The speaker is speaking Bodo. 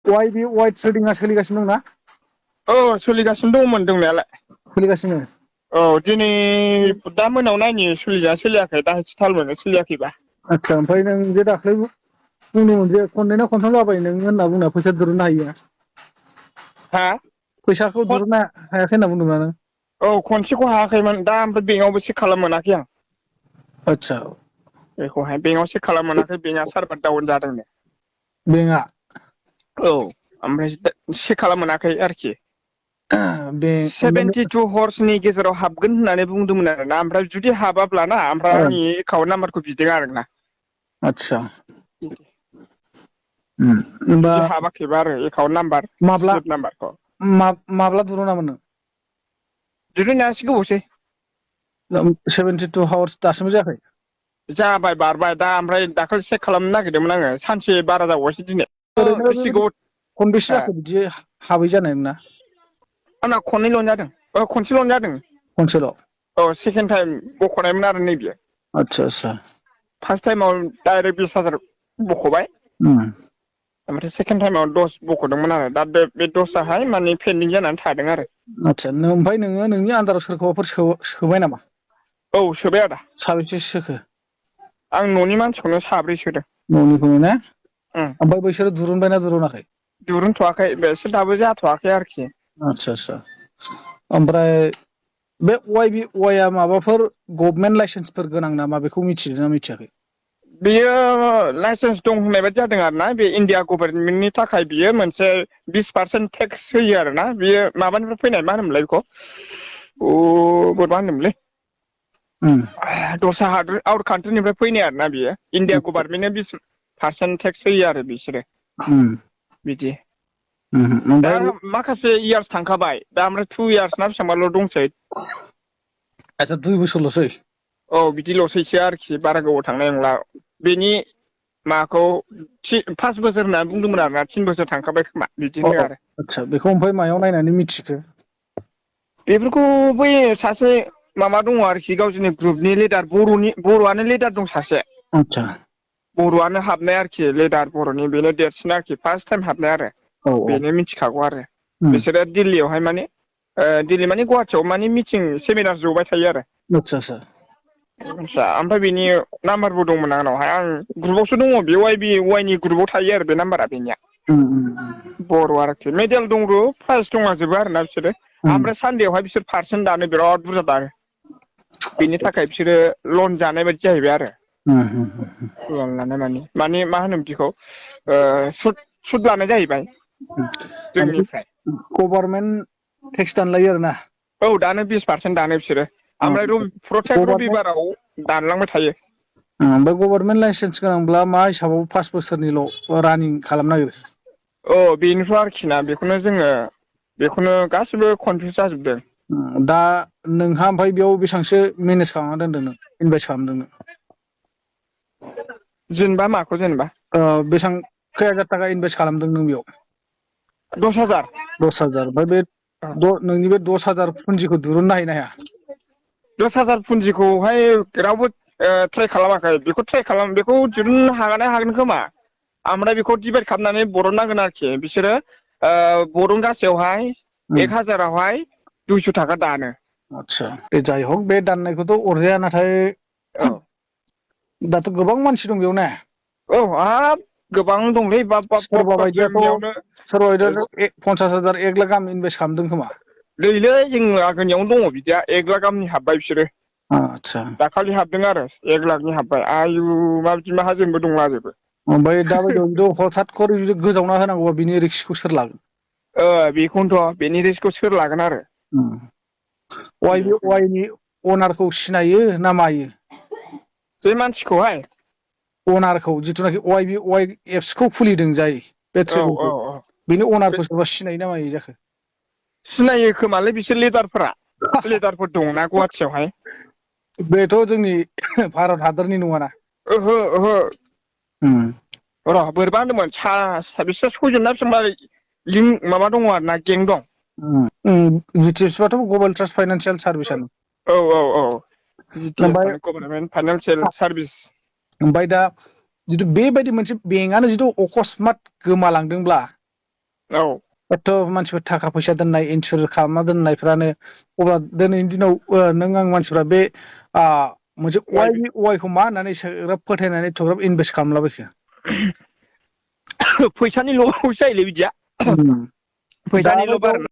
YB वाइट ट्रेडिंआ सोलिगासिनो दंना? औ सोलिगासिनो दंमोन दंनायालाय। सोलिगासिनो। औ दिनै दा मोनायाव नायनि सोलिया सोलियाखै दा थाल मोनो सोलियाखैबा। आदसा ओमफ्राय नों जे दाख्लै बुंदोंमोन जे खननै ना खनथाम जाबाय नों होनना बुंना फैसा दिरुननो हायिया। हा फैसाखौ दिरुननो हायाखै होनना बुंदोंना नों? औ खनसेखौ हायाखैमोन दा ओमफ्राय बेंकआवबो चेक खालामनो मोनाखै आं। आतसा। बेखौहाय बेंकआव चेक खालामनो मोनाखै बेंकआ सारभार डाउन जादोंनो। बेंकआ? औ ओमफ्राय चेक खालामनो मोनाखै आरोखि। बे 72 हर्सनि गेजेराव हाबगोन होननानै बुंदोंमोन आरोना ओमफ्राय जुदि हाबाब्लाना ओमफ्राय आंनि एकाउन्ट नाम्बारखौ बिदों आरोना। आतसा। जुदि हाबाखैबा आरो एकाउन्ट नाम्बार स्लिप नाम्बारखौ। माब्ला दिरुनामोन नों? दिरुननाया एसे गोबावसै। 72 हावार्स दासिमबो जायाखै? जाबाय बारबाय दा ओमफ्राय दाखोलै चेक खालामनो नागिरदोंमोन आङो सानसे बारा जाबावबायसो दिनै। ओरैनो बेसे बेबायदि गोबाव खनबेसे जाखो बिदि हाबै जानाय नोंना? आंना खननैल' जादों खनसेल' जादों। खनसेल'? औ सेकेण्ड टाइम बख'नायमोन आरो नैबेयो। आतसा आतसा। फार्स्ट टाइमाव डाइरेक्ट 20,000 बख'बाय। ओमफ्राय सेकेण्ड टाइमाव दस बख'दोंमोन आरो दा बे दसआहाय माने पेन्दिं जानानै थादों आरो। आदसा ओमफ्राय नोङो नोंनि आन्दाराव सोरखौबाफोर सोबाय नामा? औ सोबाय आदा। साबेसेसो सोखो? आं न'नि मानसिखौनो साब्रै सोदों। न'निखौनो ने ओमफ्राय बैसोरो दिरुनबायना दिरुनाखै? दिरुनथ'वाखै बेसोर दाबो जाथ'वाखै आरोखि। आतसा आतसा ओमफ्राय बे वाइआ माबाफोर गभमेन्ट लाइसेन्सफोर गोनां नामा बेखौ मिथिदों ना मिथियाखै? बेयो लाइसेन्स दं होननाय बादि जादों आरोना बे इण्डिया गभर्नमेन्टनि थाखाय बियो मोनसे 20% टेक्स होयो आरोना बेयो माबानिफ्राय फैनाय मा होनोमोनलाय बेखौ बोरैबा होनोमोनलै दस्रा हादर आउट कान्ट्रिनिफ्राय फैनाय आरोना बियो इण्डिया आदसा गभारमेन्टनो 20% टेक्स होयो आरो बिसोरो बिदि दा ओमफ्राय माखासे इयार्स थांखाबाय दा ओमफ्राय 2 इयार्स ना बेसेबांबाल' दंसै। आतसा 2 बोसोरल'सै? औ बिदिल'सैसो आरोखि बारा गोबाव थांनाय नंला बेनि माखौ 5 बोसोर होननानै बुंदोंमोन आरोना 3 बोसोर थांखाबाय खोमा बिदि होनदों आरो। आदसा बेखौ ओमफ्राय मायाव नायनानै मिथिखो? बेफोरखौ बै सासे माबा दङ आरोखि गावसोरनि ग्रुपनि लिडार बर'आनो लिडार दं सासे। आतसा। बर'आनो हाबनाय आरोखि लिडार बर'नि बेनो देरसिन आरोखि फार्स्ट टाइम हाबनाय आरो। औ औ बेनो मिथिखागौ आरो बिसोरो दिल्लीयावहाय माने दिल्ली माने गुवाहाटियाव माने मिटिं सेमिनार जबाय थायो आरो। आतसा आतसा। आदसा ओमफ्राय बेनि नाम्बारबो दंमोन आंनावहाय आं ग्रुपावसो दङ बे वाइनि ग्रुपाव थायो आरो बे नाम्बारा बेनिया। बर' आरोखि मेडेल दंजोबो प्राइज दंलाजोबो आरोना बिसोरो ओमफ्राय सानदेआवहाय बिसोर पारसेन्ट दानो बिराद बुरजा दानो। बिनि थाखाय बिसोरो लन जानाय बादि जाहैबाय आरो। लन लानाय माने मा होनो बिदिखौ सुद लानाय जाहैबाय। जोंनिफ्राय गभारमेन्ट टेक्स दानलायो आरोना? औ दानो 20% दानो बिसोरो ओमफ्राय प्रतेक गभारमेन्ट रबिबाराव दानलांबाय थायो। ओमफ्राय गभारमेन्ट लाइसेन्स गोनांब्ला मा हिसाबाव 5 बोसोरनिल' रानिं खालामनो नागिरो? औ बेनोथ' आरोखि ना बेखौनो गासिबो कनफिउस जाजोबदों। दा नोंहा ओमफ्राय बेयाव बेसेबांसो मेनेज खालामना दोनदों नों इनभेस्ट खालामदों नों? जेनेबा माखौ जेनेबा? बेसेबां खै हाजार थाखा इनभेस्ट खालामदों नों बेयाव? 10,000 10,000 ओमफ्राय बे नोंनि बे 10,000 पुन्जिखौ दिरुननो हायो ना हाया? 10,000 पुन्जिखौहाय रावबो ट्राय खालामाखै बेखौ दिरुननो हागोन खोमा। ओमफ्राय बेखौ डिभाइद खालामनानै बरननांगोन आरोखि बिसोरो बरनगासेयावहाय 1,000आवहाय 200 थाखा दानो। आदसा बे जाय हक बे दाननायखौथ' अरजाया नाथाय औ दाथ' गोबां मानसि दं बेयाव ने? औ हाब गोबां दंलै सोरबा बाब बायदियाथ' जोंनियावनो सोरबा बायदियाथ' 50,000 1 लाख गाहाम इनभेस्ट खालामदों खोमा? दैलै जों आगोलनियावनो दङ बिदिया 1 लाख गाहामनि हाबबाय बिसोरो। आतसा। दाखालि हाबदों आरो 1 लाखनि हाबबाय आयु माबायदि माहाजोनबो दंलाजोबो। ओमफ्राय दाबायदियाव जुदि हथात खरि जुदि गोजावना होनांगौबा बिनि रिक्सखौ सोर लागोन? बेखौनोथ' बेनि रिस्कखौ सोर लागोन आरो। वाइनि अनारखौ सिनायो ना मायो? बे मानसिखौहाय? अनारखौ जिथुनाखि वाइ एपसखौ खुलिदों जाय बे औ औ ट्रेनिंखौ औ बेनि बे अनारखौ सोरबा सिनायो ना मायो जाखो? सिनायो खोमालै बिसोर लिडारफोर दङना गुवाहाटियावहाय। बेथ' जोंनि भारत हादरनि नङाना? ओहो ओहो। र' बोरैबा होनदोंमोन बिसोर सयजन ना बेसेबांबा लिं माबा दङ आरो ना गें दं। जिटिएसबाथ' ग्लबेल ट्रास्ट फाइनान्सियेल सार्भिसानो। औ जिटिएस ओमफ्राय माने गभर्नमेन्ट फाइनान्सियेल सार्भिस। ओमफ्राय दा जितु बेबायदि मोनसे बेंकआनो जितु अकसमात गोमालांदोंब्ला औ एथ' मानसिफोर थाखा फैसा दोननाय इन्सुर खालामना दोननायफ्रानो अब्ला दिनैनि दिनाव नों आं मानसिफ्रा बे मोनसे वाइखौ मा होननानै एसेग्राब फोथायनानै एथ'ग्राब इनभेस्ट खालामलाबायखो? फैसानि ल'आवसो जायोलै बिदिया दा फैसानिल' बायदियाव बार